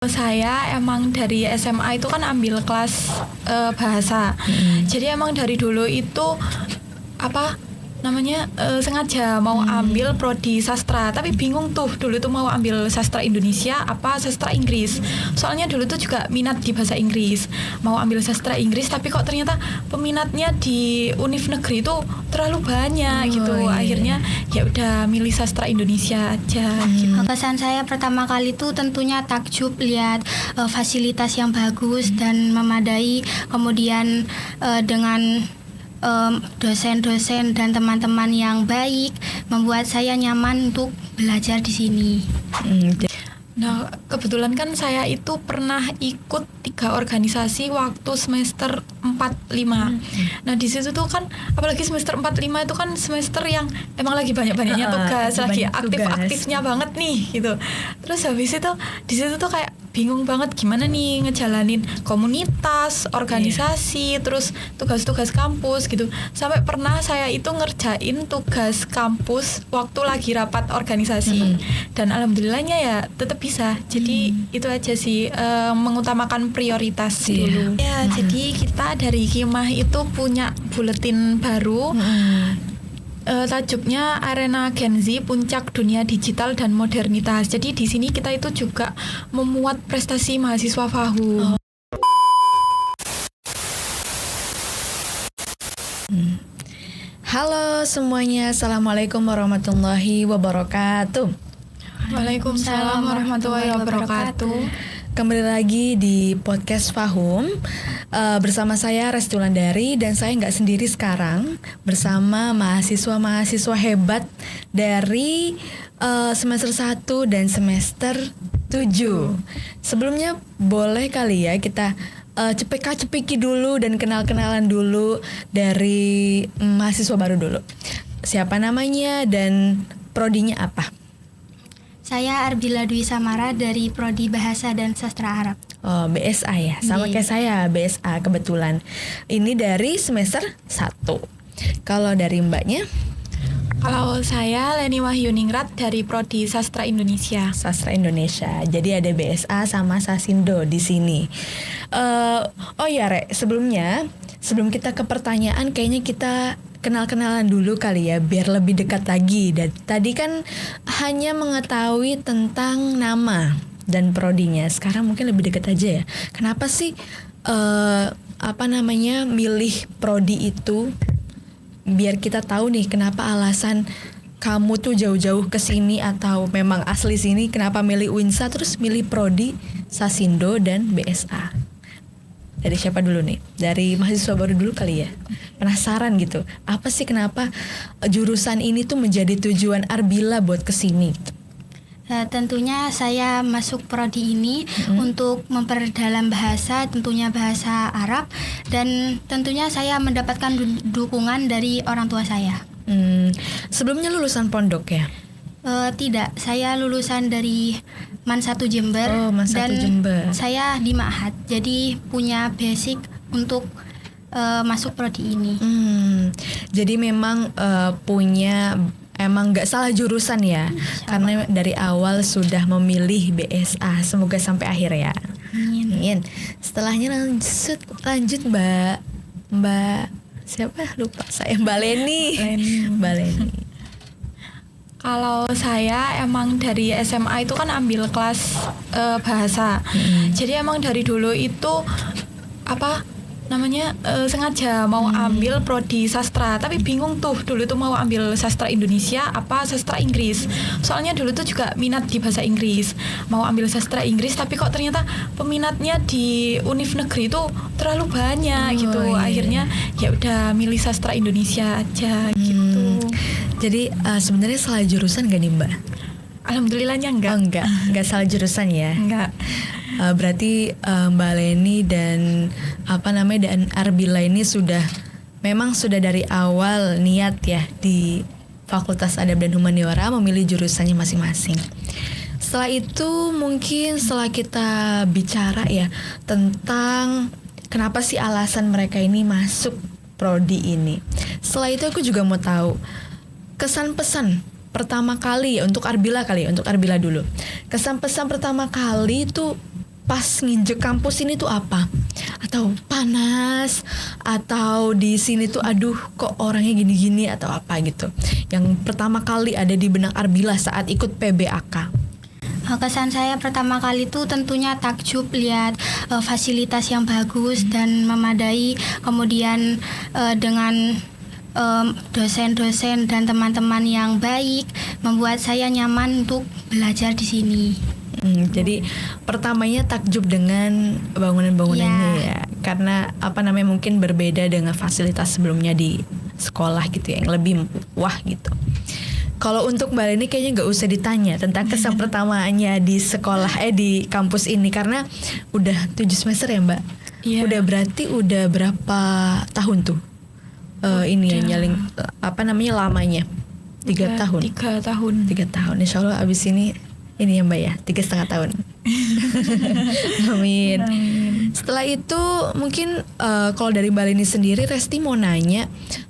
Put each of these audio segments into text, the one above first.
Saya emang dari SMA itu kan ambil kelas bahasa. Jadi emang dari dulu itu sengaja mau ambil prodi sastra, tapi bingung tuh dulu tuh mau ambil sastra Indonesia apa sastra Inggris. Soalnya dulu tuh juga minat di bahasa Inggris. Mau ambil sastra Inggris tapi kok ternyata peminatnya di univ negeri itu terlalu banyak gitu. Akhirnya ya udah milih sastra Indonesia aja gitu. Kesan saya pertama kali itu tentunya takjub lihat fasilitas yang bagus dan memadai, kemudian dengan dosen-dosen dan teman-teman yang baik membuat saya nyaman untuk belajar di sini. Nah, kebetulan kan saya itu pernah ikut 3 organisasi waktu semester 4-5. Nah, di situ tuh kan apalagi semester 4-5 itu kan semester yang emang lagi banyak-banyaknya tugas, lagi aktif-aktifnya banget nih gitu. Terus habis itu di situ tuh kayak bingung banget gimana nih ngejalanin komunitas, organisasi, terus tugas-tugas kampus gitu. Sampai pernah saya itu ngerjain tugas kampus waktu lagi rapat organisasi. Dan alhamdulillahnya ya tetap bisa. Jadi itu aja sih, mengutamakan prioritas dulu. Ya, jadi kita dari Hikmah itu punya buletin baru. Tajuknya Arena Gen Z Puncak Dunia Digital dan Modernitas. Jadi di sini kita itu juga memuat prestasi mahasiswa FAHUM. Halo semuanya, Assalamualaikum warahmatullahi wabarakatuh. Waalaikumsalam warahmatullahi wabarakatuh. Kembali lagi di podcast FAHUM bersama saya Resti Wulandari, dan saya nggak sendiri sekarang, bersama mahasiswa-mahasiswa hebat dari semester 1 dan semester 7. Sebelumnya boleh kali ya kita cepeki dulu dan kenal-kenalan dulu dari mahasiswa baru dulu. Siapa namanya dan prodinya apa? Saya Arbila Dwi Samara dari Prodi Bahasa dan Sastra Arab. Oh, BSA ya, sama kayak saya, BSA kebetulan. Ini dari semester 1. Kalau dari mbaknya? Kalau saya Leni Wahyuningrat dari Prodi Sastra Indonesia. Sastra Indonesia. Jadi ada BSA sama Sasindo di sini. Oh ya Rek, sebelum kita ke pertanyaan, kayaknya kita kenal-kenalan dulu kali ya, biar lebih dekat lagi. Dan tadi kan hanya mengetahui tentang nama dan prodinya. Sekarang mungkin lebih dekat aja ya. Kenapa sih milih prodi itu? Biar kita tahu nih kenapa alasan kamu tuh jauh-jauh ke sini atau memang asli sini, kenapa milih UINSA terus milih prodi Sasindo dan BSA. Dari siapa dulu nih? Dari mahasiswa baru dulu kali ya. Penasaran gitu. Apa sih kenapa jurusan ini tuh menjadi tujuan Arbila buat kesini? Tentunya saya masuk prodi ini untuk memperdalam bahasa, tentunya bahasa Arab, dan tentunya saya mendapatkan dukungan dari orang tua saya. Sebelumnya lulusan pondok ya? Tidak, saya lulusan dari MAN 1 Jember. MAN 1 Jember. Saya di Ma'had, jadi punya basic untuk masuk prodi ini. Jadi memang emang nggak salah jurusan ya, karena dari awal sudah memilih BSA. Semoga sampai akhir ya. Amin. Setelahnya lanjut Mbak siapa, lupa saya, Mbak Leni. Mbak Leni. Kalau saya emang dari SMA itu kan ambil kelas bahasa. Jadi emang dari dulu itu sengaja mau ambil prodi sastra, tapi bingung tuh dulu tuh mau ambil sastra Indonesia apa sastra Inggris. Soalnya dulu tuh juga minat di bahasa Inggris. Mau ambil sastra Inggris tapi kok ternyata peminatnya di univ negeri itu terlalu banyak gitu. Akhirnya ya udah milih sastra Indonesia aja gitu. Jadi sebenarnya salah jurusan gak nih Mbak? Alhamdulillahnya enggak. Enggak salah jurusan ya? Enggak. Berarti Mbak Leni dan dan Arbila ini memang sudah dari awal niat ya di Fakultas Adab dan Humaniora memilih jurusannya masing-masing. Setelah itu mungkin setelah kita bicara ya tentang kenapa sih alasan mereka ini masuk prodi ini. Setelah itu aku juga mau tahu kesan pesan pertama kali untuk Arbila dulu. Kesan pesan pertama kali itu pas nginjek kampus ini tuh apa? Atau panas, atau di sini tuh aduh kok orangnya gini-gini atau apa gitu. Yang pertama kali ada di benak Arbila saat ikut PBAK. Kesan saya pertama kali itu tentunya takjub lihat fasilitas yang bagus dan memadai, kemudian dengan dosen-dosen dan teman-teman yang baik membuat saya nyaman untuk belajar di sini. Jadi pertamanya takjub dengan bangunan-bangunannya ya, karena mungkin berbeda dengan fasilitas sebelumnya di sekolah gitu ya, yang lebih wah gitu. Kalau untuk Mbak Leni kayaknya nggak usah ditanya tentang kesan pertamanya di sekolah di kampus ini, karena udah 7 semester ya Mbak. Iya. Udah berarti udah berapa tahun tuh ini ya nyaling lamanya 3 tahun. 3 tahun. 3 tahun. Insya Allah abis ini ya Mbak ya 3,5 tahun. Amin. Setelah itu mungkin kalau dari Mbak Leni sendiri, Resti mau nanya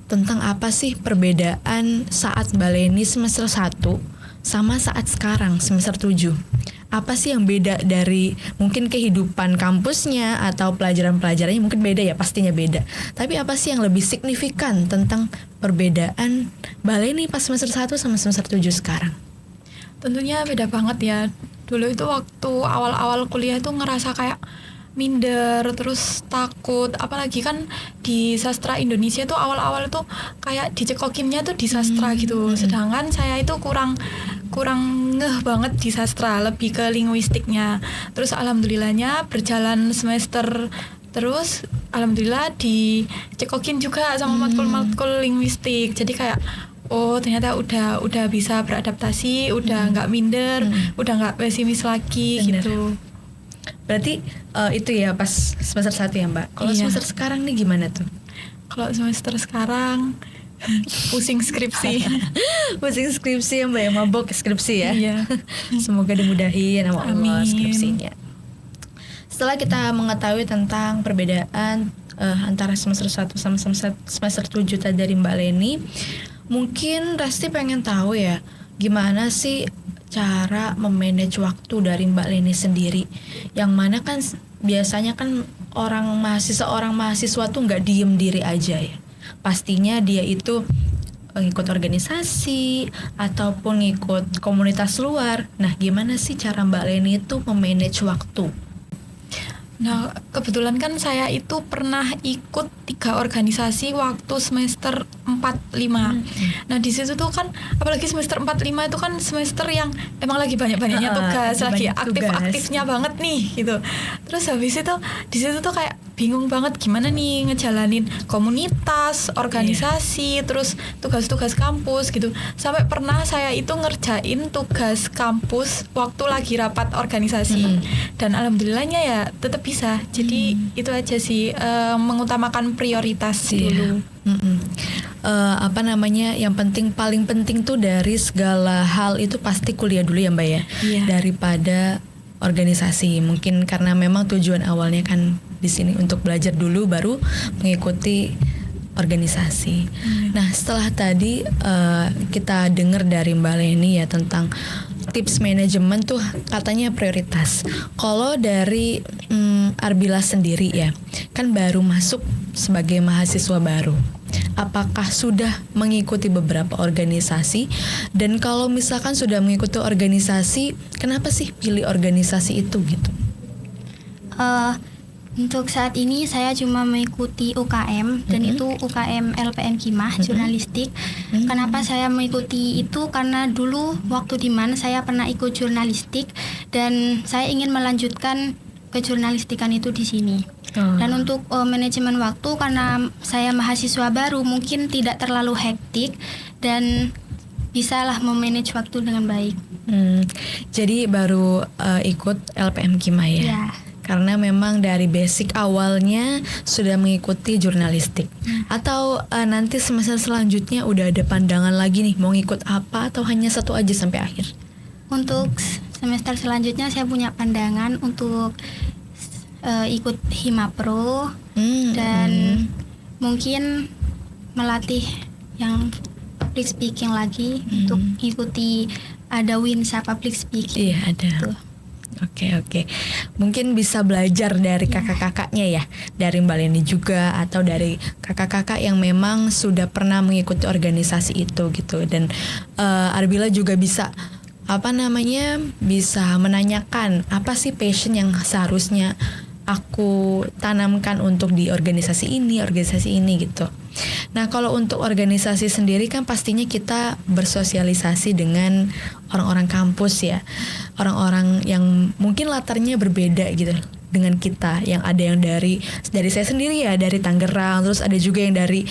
tentang apa sih perbedaan saat Mbak Leni semester 1 sama saat sekarang semester 7. Apa sih yang beda dari mungkin kehidupan kampusnya atau pelajaran-pelajarannya, mungkin beda ya, pastinya beda. Tapi apa sih yang lebih signifikan tentang perbedaan Mbak Leni pas semester 1 sama semester 7 sekarang? Tentunya beda banget ya. Dulu itu waktu awal-awal kuliah itu ngerasa kayak minder, terus takut. Apalagi kan di sastra Indonesia tuh awal-awal tuh kayak dicekokinnya tuh di sastra gitu. Sedangkan saya itu kurang ngeh banget di sastra, lebih ke linguistiknya. Terus alhamdulillahnya berjalan semester terus alhamdulillah dicekokin juga sama matkul-matkul linguistik. Jadi kayak oh ternyata udah bisa beradaptasi, udah nggak minder, udah nggak pesimis lagi. Bener. Gitu. Berarti itu ya pas semester 1 ya Mbak. Kalau Iya. semester sekarang nih gimana tuh? Kalau semester sekarang pusing skripsi. Pusing skripsi ya Mbak ya, mabok skripsi ya. Iya. Semoga dimudahin sama Allah Amin. skripsinya. Setelah kita mengetahui tentang perbedaan antara semester 1 sama semester 7 tadi dari Mbak Leni, mungkin Resti pengen tahu ya, gimana sih cara memanage waktu dari Mbak Leni sendiri, yang mana kan biasanya kan seorang mahasiswa tuh nggak diem diri aja ya, pastinya dia itu ngikut organisasi ataupun ngikut komunitas luar. Nah gimana sih cara Mbak Leni itu memanage waktu? Nah, kebetulan kan saya itu pernah ikut 3 organisasi waktu semester 4-5. Nah, di situ tuh kan apalagi semester 4-5 itu kan semester yang emang lagi banyak-banyaknya tugas, lagi aktif-aktifnya banget nih gitu. Terus habis itu di situ tuh kayak bingung banget gimana nih ngejalanin komunitas, organisasi, terus tugas-tugas kampus gitu. Sampai pernah saya itu ngerjain tugas kampus waktu lagi rapat organisasi. Dan alhamdulillahnya ya tetap bisa. Jadi itu aja sih, mengutamakan prioritas dulu. Yang paling penting tuh dari segala hal itu pasti kuliah dulu ya Mbak ya. Iya. Daripada organisasi. Mungkin karena memang tujuan awalnya kan di sini untuk belajar dulu baru mengikuti organisasi. Nah, setelah tadi kita dengar dari Mbak Leni ya tentang tips manajemen tuh katanya prioritas. Kalau dari Arbila sendiri ya, kan baru masuk sebagai mahasiswa baru. Apakah sudah mengikuti beberapa organisasi? Dan kalau misalkan sudah mengikuti organisasi, kenapa sih pilih organisasi itu gitu? Untuk saat ini saya cuma mengikuti UKM dan itu UKM LPM Kimah jurnalistik. Kenapa saya mengikuti itu? Karena dulu waktu di mana saya pernah ikut jurnalistik dan saya ingin melanjutkan kejurnalistikan itu di sini. Dan untuk manajemen waktu, karena saya mahasiswa baru mungkin tidak terlalu hektik dan bisalah memanage waktu dengan baik. Jadi baru ikut LPM Kimah ya? Ya. Karena memang dari basic awalnya sudah mengikuti jurnalistik. Atau nanti semester selanjutnya udah ada pandangan lagi nih mau ngikut apa atau hanya satu aja sampai akhir? Untuk semester selanjutnya saya punya pandangan untuk ikut Himapro dan mungkin melatih yang public speaking lagi untuk ikuti ada Winsa public speaking. Iya ada. Tuh. Oke. Mungkin bisa belajar dari kakak-kakaknya ya, dari Mbak Leni juga atau dari kakak-kakak yang memang sudah pernah mengikuti organisasi itu gitu. Dan Arbila juga bisa bisa menanyakan apa sih passion yang seharusnya aku tanamkan untuk di organisasi ini gitu. Nah, kalau untuk organisasi sendiri kan pastinya kita bersosialisasi dengan orang-orang kampus ya. Orang-orang yang mungkin latarnya berbeda gitu dengan kita, yang ada yang dari saya sendiri ya, dari Tangerang, terus ada juga yang dari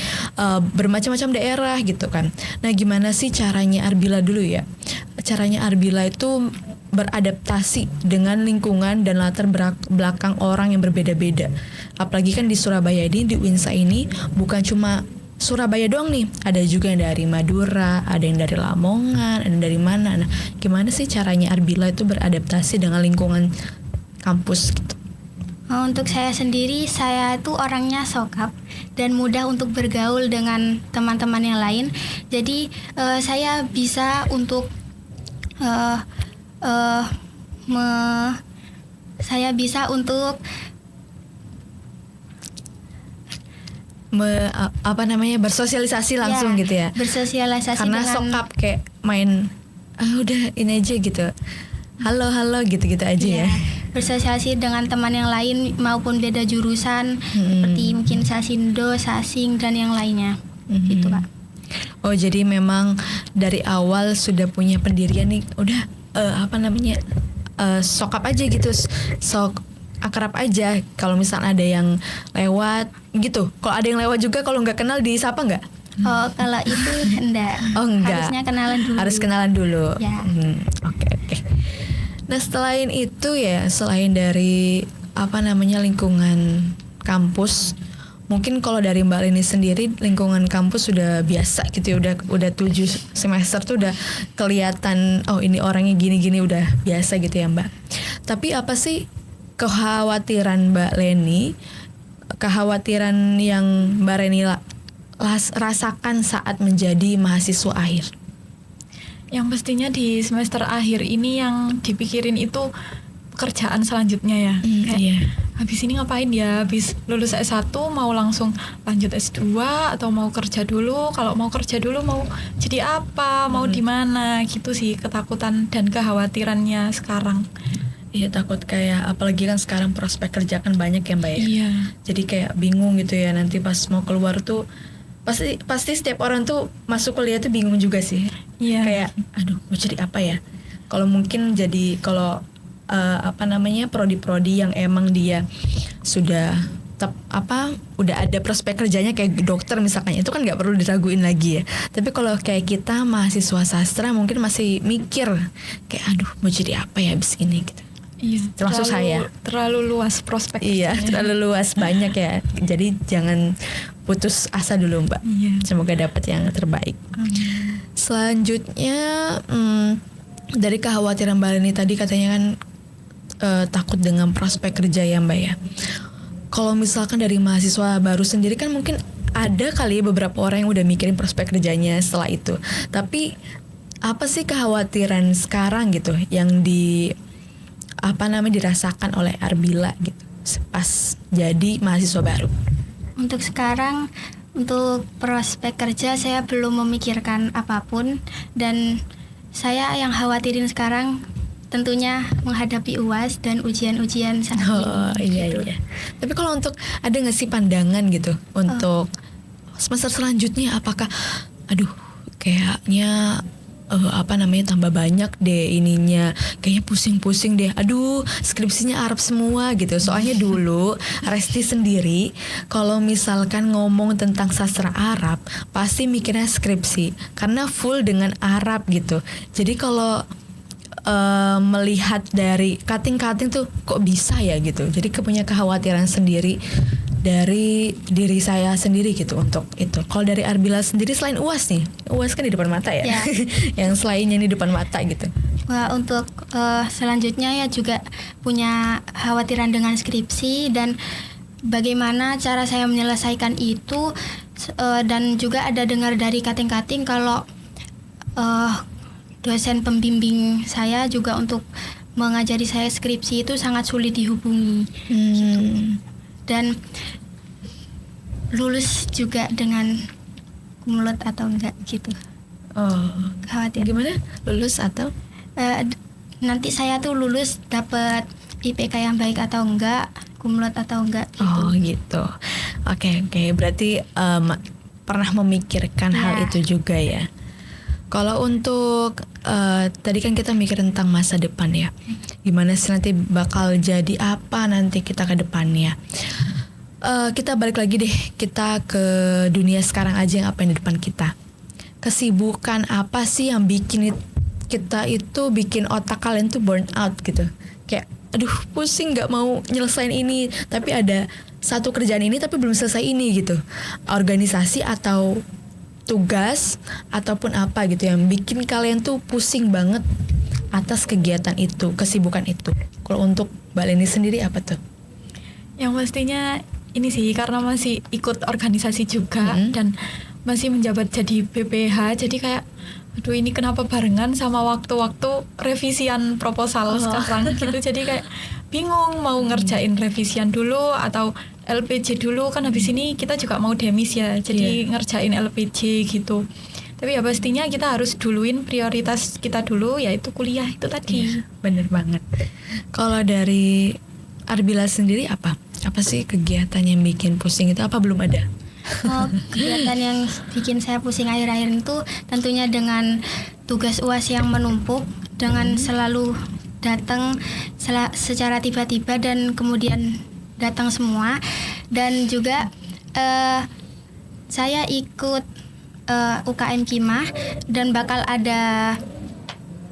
bermacam-macam daerah gitu kan. Nah, gimana sih caranya Arbila dulu ya? Caranya Arbila itu beradaptasi dengan lingkungan dan latar belakang orang yang berbeda-beda. Apalagi kan di Surabaya ini, di Winsa ini bukan cuma Surabaya doang nih, ada juga yang dari Madura, ada yang dari Lamongan, ada yang dari mana. Nah, gimana sih caranya Arbila itu beradaptasi dengan lingkungan kampus gitu? Untuk saya sendiri, saya tuh orangnya sokap dan mudah untuk bergaul dengan teman-teman yang lain. Jadi saya bisa untuk bersosialisasi langsung gitu ya. Bersosialisasi karena dengan sokap kayak main udah ini aja gitu. Halo gitu-gitu aja ya. Bersosialisasi dengan teman yang lain maupun beda jurusan seperti mungkin Sasindo, Sasing dan yang lainnya. Gitu, Kak. Oh, jadi memang dari awal sudah punya pendirian nih, udah sokap aja gitu, sok akrab aja. Kalau misalnya ada yang lewat gitu, kalau ada yang lewat juga kalau nggak kenal disapa nggak? Oh, kalau itu enggak. Oh, enggak. Harusnya kenalan dulu. Harus kenalan dulu. Ya. Oke. Nah, selain itu ya, selain dari lingkungan kampus, mungkin kalau dari Mbak Leni sendiri lingkungan kampus sudah biasa gitu ya, udah 7 semester tuh udah kelihatan ini orangnya gini-gini, udah biasa gitu ya Mbak. Tapi apa sih kekhawatiran Mbak Leni, kekhawatiran yang Mbak Leni rasakan saat menjadi mahasiswa akhir? Yang pastinya di semester akhir ini yang dipikirin itu pekerjaan selanjutnya ya. Habis ini ngapain ya? Habis lulus S1 mau langsung lanjut S2 atau mau kerja dulu? Kalau mau kerja dulu mau jadi apa? Mau di mana? Gitu sih ketakutan dan kekhawatirannya sekarang. Iya, takut kayak apalagi kan sekarang prospek kerja kan banyak ya Mbak ya. Iya. Jadi kayak bingung gitu ya, nanti pas mau keluar tuh pasti setiap orang tuh masuk kuliah tuh bingung juga sih. Iya. Kayak mau jadi apa ya? Kalau mungkin jadi prodi-prodi yang emang dia sudah udah ada prospek kerjanya kayak dokter misalkan, itu kan nggak perlu diraguin lagi ya. Tapi kalau kayak kita mahasiswa sastra mungkin masih mikir kayak mau jadi apa ya abis ini gitu. Iya, termasuk saya. Terlalu luas prospek. Iya, terlalu luas banyak ya. Jadi jangan putus asa dulu Mbak. Iya. Semoga dapat yang terbaik. Selanjutnya dari kekhawatiran Mbak Leni tadi katanya kan takut dengan prospek kerja ya Mbak ya. Kalau misalkan dari mahasiswa baru sendiri kan mungkin ada kali ya beberapa orang yang udah mikirin prospek kerjanya setelah itu. Tapi apa sih kekhawatiran sekarang gitu yang dirasakan oleh Arbila gitu pas jadi mahasiswa baru? Untuk sekarang, untuk prospek kerja saya belum memikirkan apapun, dan saya yang khawatirin sekarang tentunya menghadapi UAS dan ujian-ujian saat ini. Iya. Tapi kalau untuk ada nggak sih pandangan gitu untuk semester selanjutnya, apakah kayaknya tambah banyak deh ininya, kayaknya pusing-pusing deh, skripsinya Arab semua gitu. Soalnya dulu Resti sendiri kalau misalkan ngomong tentang sastra Arab pasti mikirnya skripsi karena full dengan Arab gitu. Jadi kalau melihat dari cutting tuh kok bisa ya gitu. Jadi punya kekhawatiran sendiri dari diri saya sendiri gitu untuk itu. Kalau dari Arbila sendiri selain UAS nih, UAS kan di depan mata ya, yang selainnya di depan mata gitu. Wah, untuk selanjutnya ya juga punya khawatiran dengan skripsi dan bagaimana cara saya menyelesaikan itu, dan juga ada dengar dari kating-kating kalau dosen pembimbing saya juga untuk mengajari saya skripsi itu sangat sulit dihubungi. Dan lulus juga dengan kumlot atau enggak gitu. Oh, Khawatir. gimana? Lulus atau? Nanti saya tuh lulus dapat IPK yang baik atau enggak, kumlot atau enggak gitu. Oh gitu. Oke. Berarti pernah memikirkan hal itu juga ya. Kalau untuk tadi kan kita mikir tentang masa depan ya. Gimana sih nanti bakal jadi apa nanti kita ke depannya. Kita balik lagi deh, kita ke dunia sekarang aja, yang apa yang di depan kita. Kesibukan apa sih yang bikin kita itu bikin otak kalian tuh burn out gitu. Kayak aduh pusing gak mau nyelesain ini, tapi ada satu kerjaan ini tapi belum selesai ini gitu. Organisasi atau tugas ataupun apa gitu yang bikin kalian tuh pusing banget atas kegiatan itu, kesibukan itu. Kalau untuk Mbak Leni sendiri apa tuh? Yang pastinya ini sih karena masih ikut organisasi juga dan masih menjabat jadi BPH, jadi kayak aduh ini kenapa barengan sama waktu-waktu revisian proposal sekarang gitu, jadi kayak bingung mau ngerjain revisian dulu atau LPJ dulu, kan habis ini kita juga mau demis ya, jadi ngerjain LPJ gitu. Tapi ya pastinya kita harus duluin prioritas kita dulu, yaitu kuliah itu tadi. Bener banget. Kalau dari Arbila sendiri apa sih kegiatan yang bikin pusing itu, apa belum ada? Kegiatan yang bikin saya pusing akhir-akhir itu tentunya dengan tugas UAS yang menumpuk, dengan selalu datang secara tiba-tiba dan kemudian datang semua. Dan juga saya ikut UKM Kimah dan bakal ada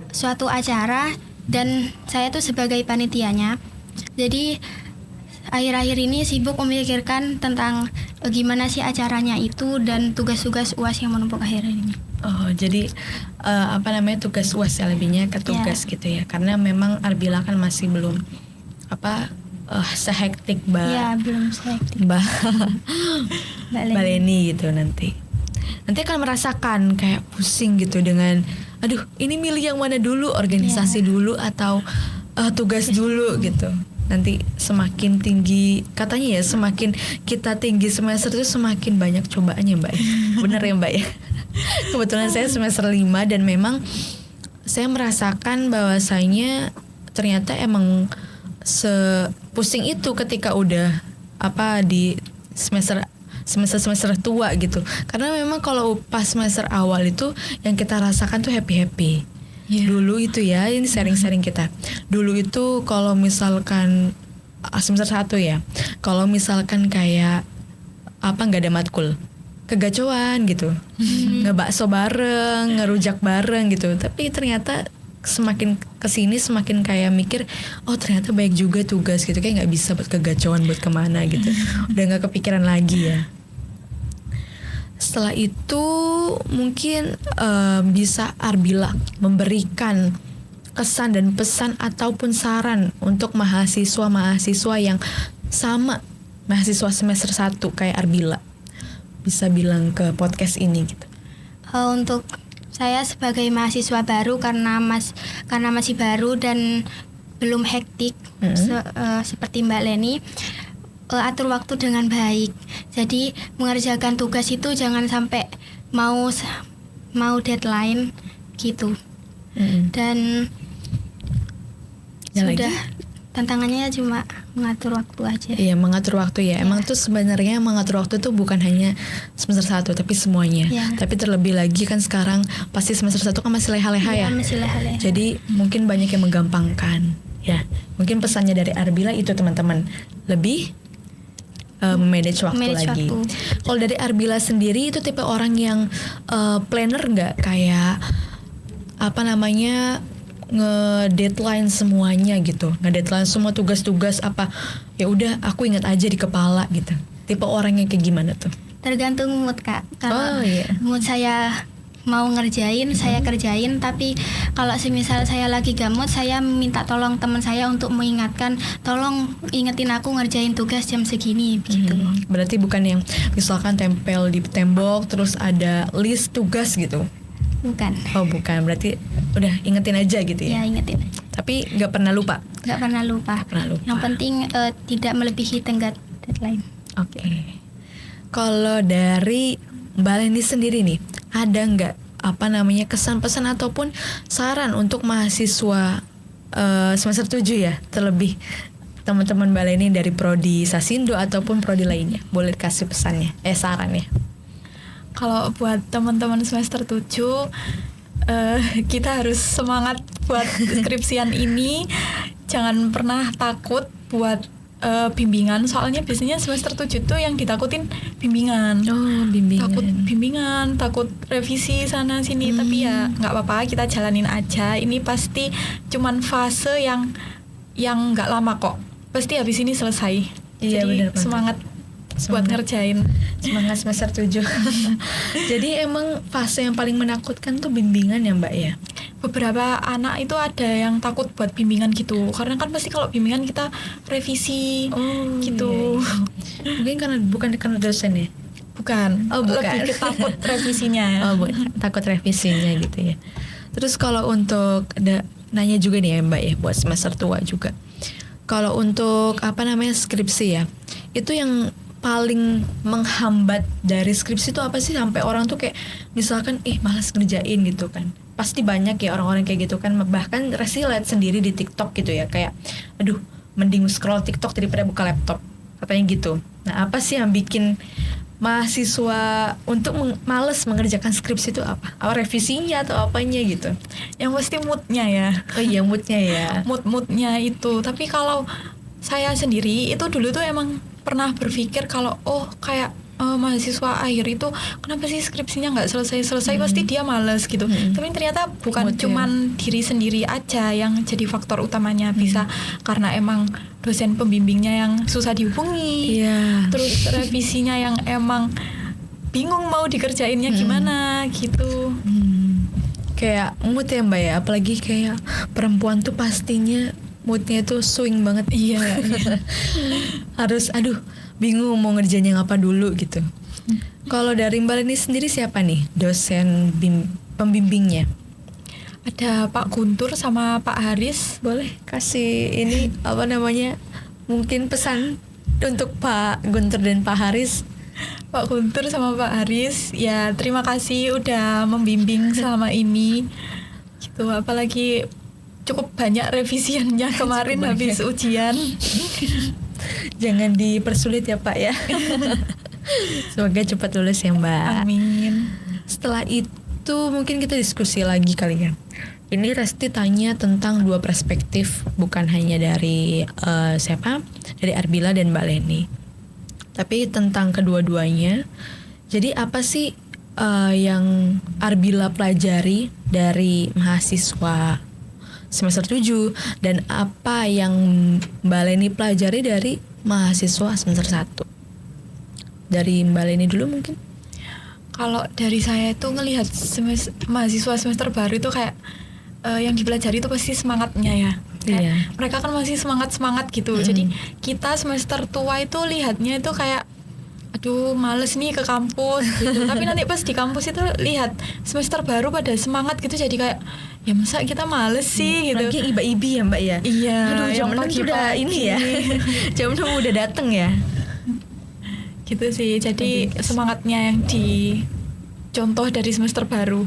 suatu acara dan saya tuh sebagai panitianya. Jadi akhir-akhir ini sibuk memikirkan tentang gimana sih acaranya itu dan tugas-tugas UAS yang menumpuk akhir ini. Oh, jadi tugas UAS ya, lebihnya ke tugas gitu ya. Karena memang Arbila kan masih belum sehektik belum sehektik Mbak Leni gitu nanti akan merasakan kayak pusing gitu dengan aduh ini milih yang mana dulu, organisasi dulu atau tugas dulu gitu. Nanti semakin tinggi katanya ya, semakin kita tinggi semester itu semakin banyak cobaannya Mbak. Bener ya Mbak ya. Kebetulan saya semester 5 dan memang saya merasakan bahwasanya ternyata emang sepusing itu ketika udah di semester tua gitu. Karena memang kalau pas semester awal itu yang kita rasakan tuh happy. Dulu itu ya, ini sharing-sharing kita. Dulu itu kalau misalkan semester 1 ya, kalau misalkan kayak nggak ada matkul, kegacoan gitu, ngebakso bareng, ngerujak bareng gitu. Tapi ternyata semakin kesini semakin kayak mikir, oh ternyata baik juga tugas gitu, kayak nggak bisa buat kegacoan buat kemana gitu. Udah nggak kepikiran lagi ya. Setelah itu mungkin bisa Arbila memberikan kesan dan pesan ataupun saran untuk mahasiswa yang sama, mahasiswa semester 1 kayak Arbila, bisa bilang ke podcast ini gitu. Untuk saya sebagai mahasiswa baru karena masih baru dan belum hektik seperti Mbak Leni, atur waktu dengan baik. Jadi mengerjakan tugas itu jangan sampai mau deadline gitu. Dan sudah tantangannya cuma mengatur waktu aja. Iya, mengatur waktu ya. Emang tuh sebenarnya mengatur waktu tuh bukan hanya semester 1 tapi semuanya. Tapi terlebih lagi kan sekarang pasti semester 1 kan masih leha-leha ya. Masih leha-leha. Jadi mungkin banyak yang menggampangkan ya. Mungkin pesannya dari Arbila itu teman-teman, lebih manage waktu lagi. Kalau dari Arbila sendiri itu tipe orang yang planner nggak, kayak nge-deadline semuanya gitu, nge-deadline semua tugas-tugas apa, ya udah aku ingat aja di kepala gitu. Tipe orangnya kayak gimana tuh? Tergantung mood Kak. Kalau mood saya mau ngerjain, saya kerjain. Tapi kalau semisal saya lagi gak mood, saya minta tolong teman saya untuk mengingatkan, tolong ingetin aku ngerjain tugas jam segini gitu. Berarti bukan yang misalkan tempel di tembok terus ada list tugas gitu? Bukan. Oh bukan, berarti udah ingetin aja gitu ya? Ya ingetin aja. Tapi nggak pernah lupa. Nggak pernah lupa. Nggak pernah lupa. Yang penting tidak melebihi tenggat deadline. Oke. Kalau dari Mbak Leni sendiri nih, ada nggak kesan pesan ataupun saran untuk mahasiswa semester 7 ya, terlebih teman-teman Mbak Leni dari prodi Sasindo ataupun prodi lainnya, boleh kasih pesannya, sarannya. Kalau buat teman-teman semester 7, kita harus semangat buat skripsian ini. Jangan pernah takut buat bimbingan, soalnya biasanya semester 7 tuh yang ditakutin bimbingan. Takut bimbingan, takut revisi sana sini. Tapi ya nggak apa-apa, kita jalanin aja. Ini pasti cuman fase yang nggak lama kok. Pasti habis ini selesai. Iya, jadi bener banget. semangat buat ngerjain. Semangat semester 7. Jadi emang fase yang paling menakutkan tuh bimbingan ya Mbak ya? Beberapa anak itu ada yang takut buat bimbingan gitu, karena kan pasti kalau bimbingan kita revisi gitu. Iya. Mungkin bukan karena dosen ya? Bukan. Bukan. Lebih ke takut revisinya. Takut revisinya gitu ya. Terus kalau untuk nanya juga nih ya Mbak ya, buat semester tua juga. Kalau untuk skripsi ya, itu yang paling menghambat dari skripsi itu apa sih, sampai orang tuh kayak misalkan malas ngerjain gitu kan? Pasti banyak ya orang-orang kayak gitu kan, bahkan Resi lihat sendiri di TikTok gitu ya, kayak aduh mending scroll TikTok daripada buka laptop, katanya gitu. Nah, apa sih yang bikin mahasiswa untuk males mengerjakan skripsi itu apa? Revisinya atau apanya gitu? Yang pasti moodnya ya. Oh iya, moodnya ya. Moodnya itu. Tapi kalau saya sendiri itu dulu tuh emang pernah berpikir kalau kayak mahasiswa akhir itu kenapa sih skripsinya nggak selesai pasti dia males gitu. Tapi ternyata bukan cuman diri sendiri aja yang jadi faktor utamanya. Bisa karena emang dosen pembimbingnya yang susah dihubungi, terus revisinya yang emang bingung mau dikerjainnya gimana gitu. Kayak mood ya Mbak ya, apalagi kayak perempuan tuh pastinya moodnya tuh swing banget. Iya. Harus bingung mau ngerjain yang apa dulu gitu. Kalau dari Mbak Leni sendiri siapa nih dosen pembimbingnya? Ada Pak Guntur sama Pak Haris. Boleh kasih ini mungkin pesan untuk Pak Guntur dan Pak Haris. Pak Guntur sama Pak Haris, ya terima kasih udah membimbing selama ini gitu. Apalagi cukup banyak revisiannya kemarin habis ujian. Jangan dipersulit ya Pak ya. Semoga cepat lulus ya Mbak. Amin. Setelah itu mungkin kita diskusi lagi kali ya. Ini Resti tanya tentang dua perspektif, bukan hanya dari dari Arbila dan Mbak Leni, tapi tentang kedua-duanya. Jadi apa sih yang Arbila pelajari dari mahasiswa semester 7 dan apa yang Mbak Leni pelajari dari mahasiswa semester 1? Dari Mbak Leni dulu mungkin. Kalau dari saya itu ngelihat mahasiswa semester baru itu kayak yang dipelajari itu pasti semangatnya ya. Kayak mereka kan masih semangat gitu. Jadi kita semester tua itu lihatnya itu kayak aduh males nih ke kampus gitu. Tapi nanti pas di kampus itu lihat semester baru pada semangat gitu, jadi kayak ya masa kita males sih gitu. Lagi iba-ibi ya Mbak ya. Iya. Aduh jam 6 udah ini ya. Jam 6 udah dateng ya. Gitu sih. Jadi semangatnya yang contoh dari semester baru.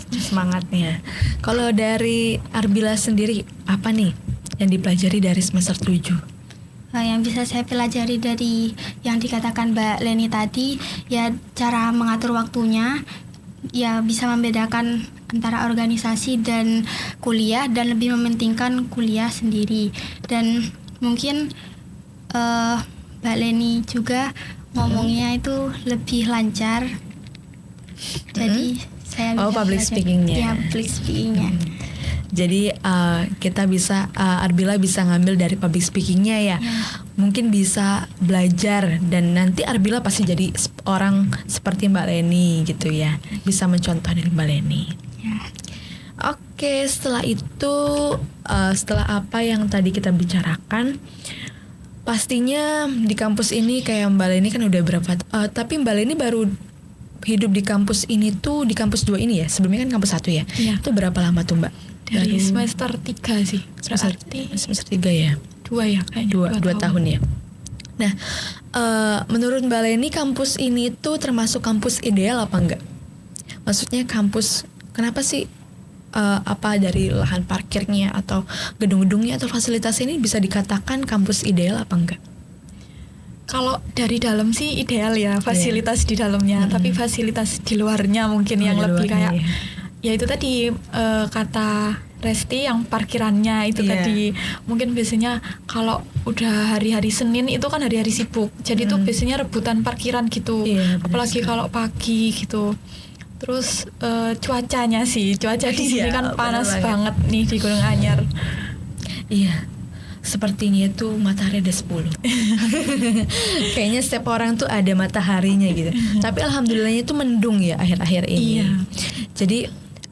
Semangatnya. Kalau dari Arbila sendiri apa nih yang dipelajari dari semester 7? Yang bisa saya pelajari dari yang dikatakan Mbak Leni tadi, ya cara mengatur waktunya, ya bisa membedakan antara organisasi dan kuliah, dan lebih mementingkan kuliah sendiri. Dan mungkin Mbak Leni juga ngomongnya itu lebih lancar. Jadi saya bisa public speakingnya. Ya, public speakingnya. Jadi kita bisa Arbila bisa ngambil dari public speakingnya ya. Mungkin bisa belajar, dan nanti Arbila pasti jadi orang seperti Mbak Leni gitu ya. Bisa mencontoh dari Mbak Leni. Oke, setelah itu setelah apa yang tadi kita bicarakan, pastinya di kampus ini kayak Mbak Leni kan udah berapa? Tapi Mbak Leni baru hidup di kampus ini tuh, di kampus 2 ini ya, sebelumnya kan kampus 1 ya. Iya. Itu berapa lama tuh Mbak? Dari semester 3 sih. Semester 3 ya. 2 ya kayaknya. 2 tahun ya. Nah, menurut Mbak Leni kampus ini tuh termasuk kampus ideal apa enggak? Maksudnya kampus, kenapa sih apa dari lahan parkirnya atau gedung-gedungnya atau fasilitas ini bisa dikatakan kampus ideal apa enggak? Kalau dari dalam sih ideal ya, fasilitas di dalamnya, tapi fasilitas di luarnya mungkin yang lebih kayak ya itu tadi kata Resti yang parkirannya itu tadi mungkin biasanya kalau udah hari-hari Senin itu kan hari-hari sibuk, jadi tuh biasanya rebutan parkiran gitu, apalagi kalau pagi gitu. Terus cuacanya sih, cuaca di sini kan panas banget nih di Gunung Anyar. Iya, sepertinya tuh matahari ada 10. Kayaknya setiap orang tuh ada mataharinya gitu. Tapi alhamdulillahnya tuh mendung ya akhir-akhir ini. Iya. Jadi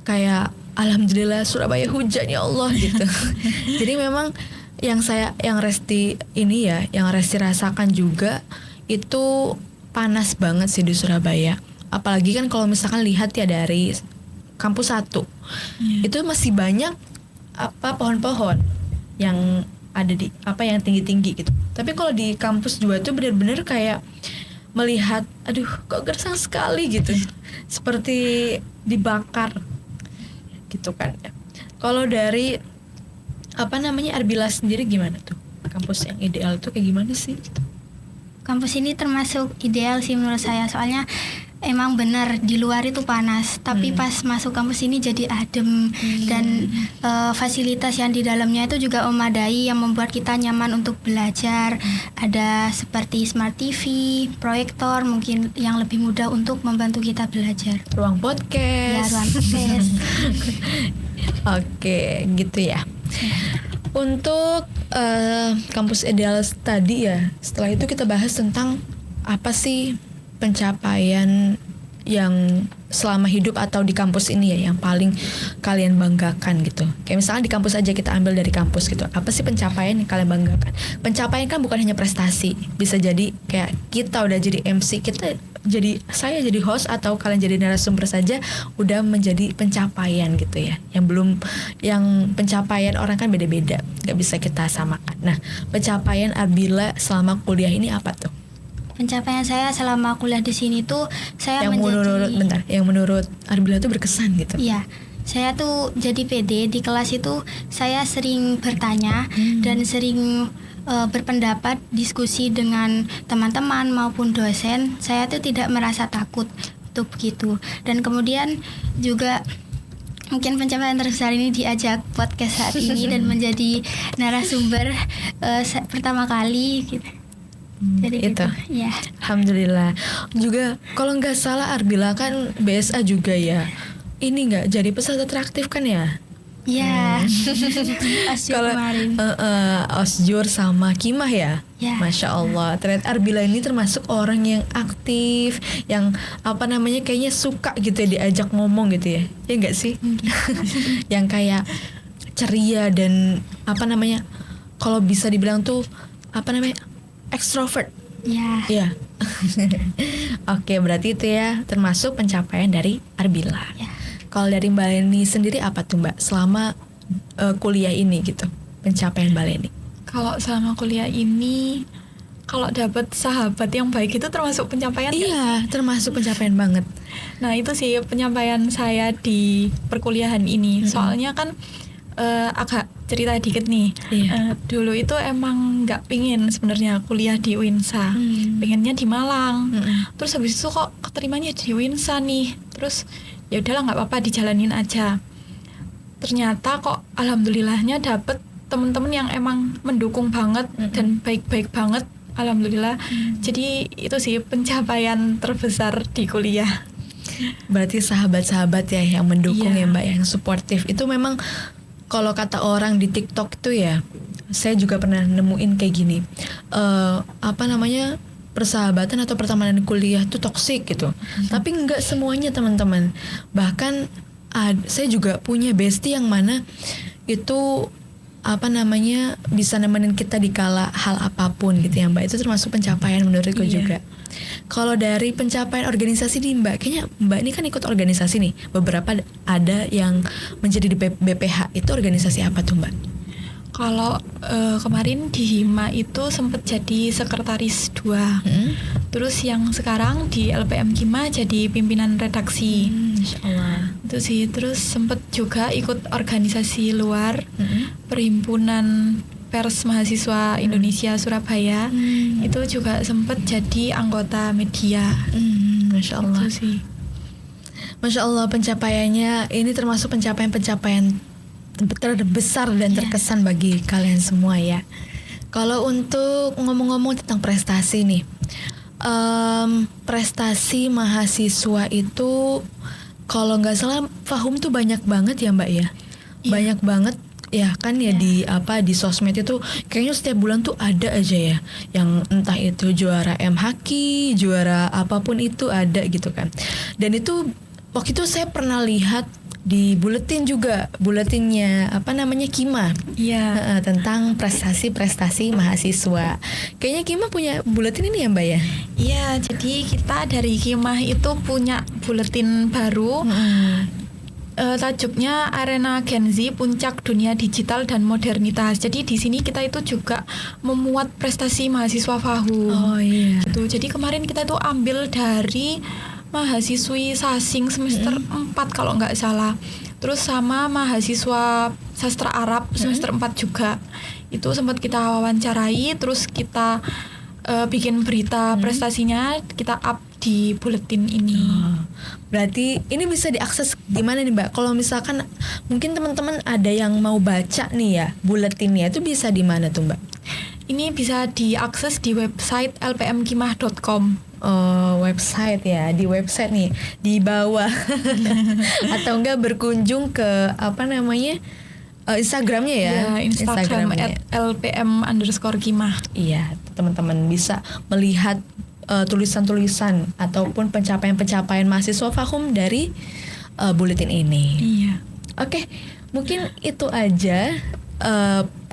kayak alhamdulillah Surabaya hujan ya Allah gitu. Jadi memang yang Resti ini ya, yang Resti rasakan juga itu panas banget sih di Surabaya. Apalagi kan kalau misalkan lihat ya dari kampus 1 itu masih banyak pohon-pohon yang ada di yang tinggi-tinggi gitu. Tapi kalau di kampus 2 tuh benar-benar kayak melihat aduh kok gersang sekali gitu. Seperti dibakar gitu kan. Kalau dari Arbila sendiri gimana tuh? Kampus yang ideal tuh kayak gimana sih? Kampus ini termasuk ideal sih menurut saya, soalnya emang benar di luar itu panas, tapi pas masuk kampus ini jadi adem dan fasilitas yang di dalamnya itu juga memadai yang membuat kita nyaman untuk belajar. Ada seperti smart TV, proyektor mungkin yang lebih mudah untuk membantu kita belajar. Ruang podcast. Ya, ruang podcast. Oke, gitu ya. Untuk kampus ideal tadi ya, setelah itu kita bahas tentang apa sih pencapaian yang selama hidup atau di kampus ini ya yang paling kalian banggakan gitu. Kayak misalnya di kampus aja, kita ambil dari kampus gitu. Apa sih pencapaian yang kalian banggakan? Pencapaian kan bukan hanya prestasi. Bisa jadi kayak kita udah jadi MC, saya jadi host atau kalian jadi narasumber saja udah menjadi pencapaian gitu ya. Yang pencapaian orang kan beda-beda, gak bisa kita samakan. Nah, pencapaian Arbila selama kuliah ini apa tuh? Pencapaian saya selama kuliah di sini tuh saya yang menurut Arbila tuh berkesan gitu. Iya. Saya tuh jadi PD di kelas itu, saya sering bertanya dan sering berpendapat, diskusi dengan teman-teman maupun dosen. Saya tuh tidak merasa takut untuk begitu. Dan kemudian juga mungkin pencapaian terbesar ini diajak podcast saat ini dan menjadi narasumber pertama kali gitu. Jadi itu. gitu, ya. Alhamdulillah. Juga kalau nggak salah Arbila kan BSA juga ya. Ini nggak jadi peserta teraktif kan ya? Ya. Osjur kemarin. Osjur sama Kimah ya? Ya. Masya Allah. Ternyata Arbila ini termasuk orang yang aktif, yang kayaknya suka gitu ya diajak ngomong gitu ya. Ya nggak sih? Yang kayak ceria dan kalau bisa dibilang tuh extrovert. Ya. Ya. Oke, berarti itu ya termasuk pencapaian dari Arbila. Ya. Kalau dari Mbak Leni sendiri apa tuh Mbak selama kuliah ini gitu, pencapaian Mbak Leni? Kalau selama kuliah ini, kalau dapat sahabat yang baik itu termasuk pencapaian? Iya, termasuk pencapaian banget. Nah itu sih pencapaian saya di perkuliahan ini. Soalnya kan agak cerita dikit nih. Dulu itu emang nggak pingin sebenarnya kuliah di Uinsa, pengennya di Malang. Terus habis itu kok keterimanya di Uinsa nih. Terus ya udahlah nggak apa-apa, dijalanin aja. Ternyata kok alhamdulillahnya dapet temen-temen yang emang mendukung banget dan baik-baik banget, alhamdulillah. Jadi itu sih pencapaian terbesar di kuliah. Berarti sahabat-sahabat ya yang mendukung ya Mbak, yang suportif. Itu memang kalau kata orang di TikTok itu ya, saya juga pernah nemuin kayak gini. Persahabatan atau pertemanan di kuliah tuh toksik gitu. Tapi enggak semuanya teman-teman. Bahkan saya juga punya bestie yang mana itu bisa nemenin kita di kala hal apapun gitu ya Mbak. Itu termasuk pencapaian menurutku juga. Kalau dari pencapaian organisasi nih Mbak, kayaknya Mbak ini kan ikut organisasi nih. Beberapa ada yang menjadi di BPH. Itu organisasi apa tuh Mbak? Kalau kemarin di Hima itu sempat jadi sekretaris 2. Terus yang sekarang di LPM Hima jadi pimpinan redaksi. Insya Allah. Itu sih. Terus sempat juga ikut organisasi luar, Perhimpunan Pers Mahasiswa Indonesia Surabaya. Itu juga sempat jadi anggota media. Masya Allah. Itu sih. Masya Allah, pencapaiannya ini termasuk pencapaian terbesar dan terkesan bagi kalian semua ya. Kalau untuk ngomong-ngomong tentang prestasi nih, prestasi mahasiswa itu kalau nggak salah Fahum tuh banyak banget ya Mbak ya. Banyak banget ya kan ya, di di sosmed itu kayaknya setiap bulan tuh ada aja ya yang entah itu juara MHQ, juara apapun itu ada gitu kan. Dan itu waktu itu saya pernah lihat di buletin juga, buletinnya Kima. Iya. Tentang prestasi-prestasi mahasiswa. Kayaknya Kima punya buletin ini ya Mbak ya? Iya, jadi kita dari Kima itu punya buletin baru. Tajuknya Arena Gen Z Puncak Dunia Digital dan Modernitas. Jadi di sini kita itu juga memuat prestasi mahasiswa Fahum. Oh iya. Gitu. Jadi kemarin kita itu ambil dari mahasiswi Sasing semester 4 kalau nggak salah. Terus sama mahasiswa sastra Arab semester 4 juga. Itu sempat kita wawancarai, terus kita bikin berita prestasinya, kita up di buletin ini. Berarti ini bisa diakses gimana nih Mbak? Kalau misalkan mungkin teman-teman ada yang mau baca nih ya buletinnya, itu bisa di mana tuh Mbak? Ini bisa diakses di website lpmkimah.com. Website ya, di website nih di bawah. Atau enggak berkunjung ke Instagramnya ya? Ya, Instagram @lpm_kimah. Iya, teman-teman bisa melihat tulisan-tulisan ataupun pencapaian-pencapaian mahasiswa Fahum dari buletin ini. Iya. Oke, mungkin itu aja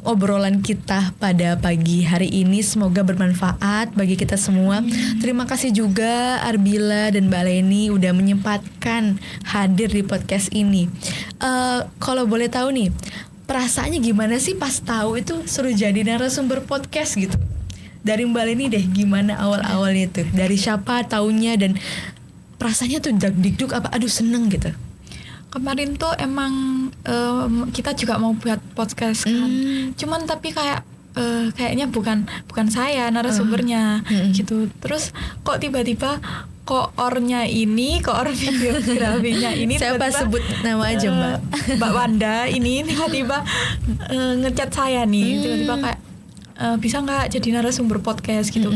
obrolan kita pada pagi hari ini. Semoga bermanfaat bagi kita semua. Terima kasih juga Arbila dan Mbak Leni udah menyempatkan hadir di podcast ini. Kalau boleh tahu nih, perasaannya gimana sih pas tahu itu suruh jadi narasumber podcast gitu? Dari Mbak Leni deh, gimana awal-awalnya tuh? Dari siapa taunya dan perasaannya tuh deg-deg apa aduh seneng gitu? Kemarin tuh emang kita juga mau buat podcast kan. Cuman tapi kayaknya bukan saya narasumbernya gitu. Terus kok tiba-tiba koor videografinya ini siapa sebut nama aja Mbak? Mbak Wanda ini tiba-tiba ngechat saya nih, tiba-tiba kayak bisa nggak jadi narasumber podcast gitu.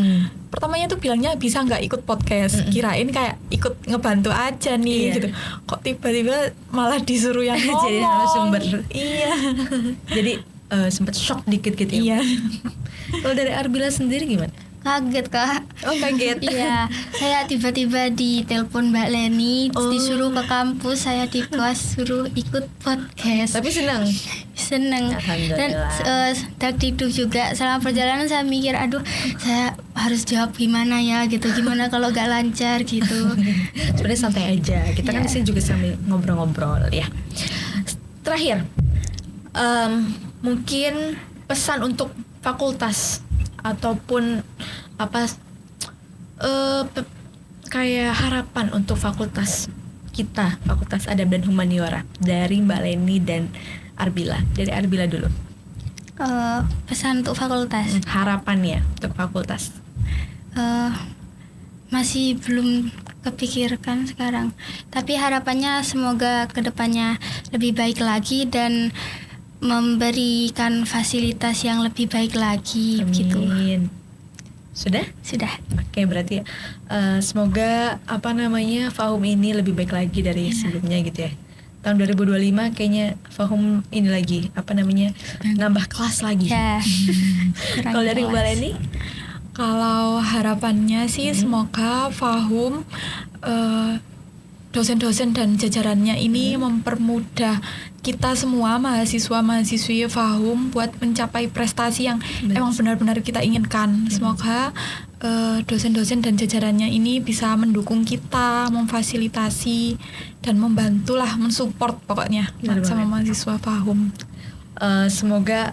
Pertamanya tuh bilangnya bisa nggak ikut podcast, kirain kayak ikut ngebantu aja nih gitu. Kok tiba-tiba malah disuruh yang ngomong. Jadi narasumber. Iya. Jadi sempat shock dikit gitu ya. Iya. Kalau dari Arbila sendiri gimana? Kaget Kak. Oh kaget. Iya, saya tiba-tiba ditelepon Mbak Leni, disuruh ke kampus, saya di kelas suruh ikut podcast. Tapi senang. Dan deg-deg juga selama perjalanan saya mikir, aduh saya harus jawab gimana ya gitu, gimana kalau gak lancar gitu. Sebenarnya santai aja, kita kan disini juga sambil ngobrol-ngobrol ya. Terakhir, mungkin pesan untuk fakultas ataupun kayak harapan untuk fakultas kita, Fakultas Adab dan Humaniora, dari Mbak Leni dan Arbila. Dari Arbila dulu. Pesan untuk fakultas. Harapannya untuk fakultas. Masih belum kepikirkan sekarang. Tapi harapannya semoga kedepannya lebih baik lagi dan memberikan fasilitas yang lebih baik lagi. Amin. Gitu. Sudah? Sudah. Oke, berarti semoga Fahum ini lebih baik lagi dari sebelumnya gitu ya. Tahun 2025 kayaknya Fahum ini lagi nambah kelas lagi. Ya. Kalau dari Mbak Leni? Kalau harapannya sih semoga Fahum dosen-dosen dan jajarannya ini mempermudah kita semua mahasiswa-mahasiswi Fahum buat mencapai prestasi yang emang benar-benar kita inginkan. Semoga dosen-dosen dan jajarannya ini bisa mendukung kita, memfasilitasi dan membantulah, mensupport pokoknya Benar sama banget. mahasiswa Fahum. Semoga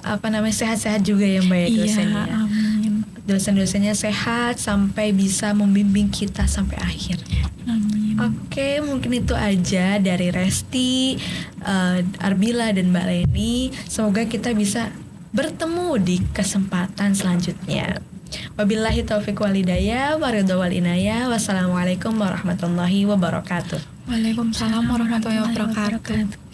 sehat-sehat juga ya Mbak ya dosennya. Iya, amin. Dosen-dosennya sehat sampai bisa membimbing kita sampai akhir. Amin. Oke, mungkin itu aja dari Resti, Arbila dan Mbak Leni. Semoga kita bisa bertemu di kesempatan selanjutnya. Wabillahi taufiq walhidayah, waridho wal inayah. Wassalamualaikum warahmatullahi wabarakatuh. Waalaikumsalam warahmatullahi wabarakatuh.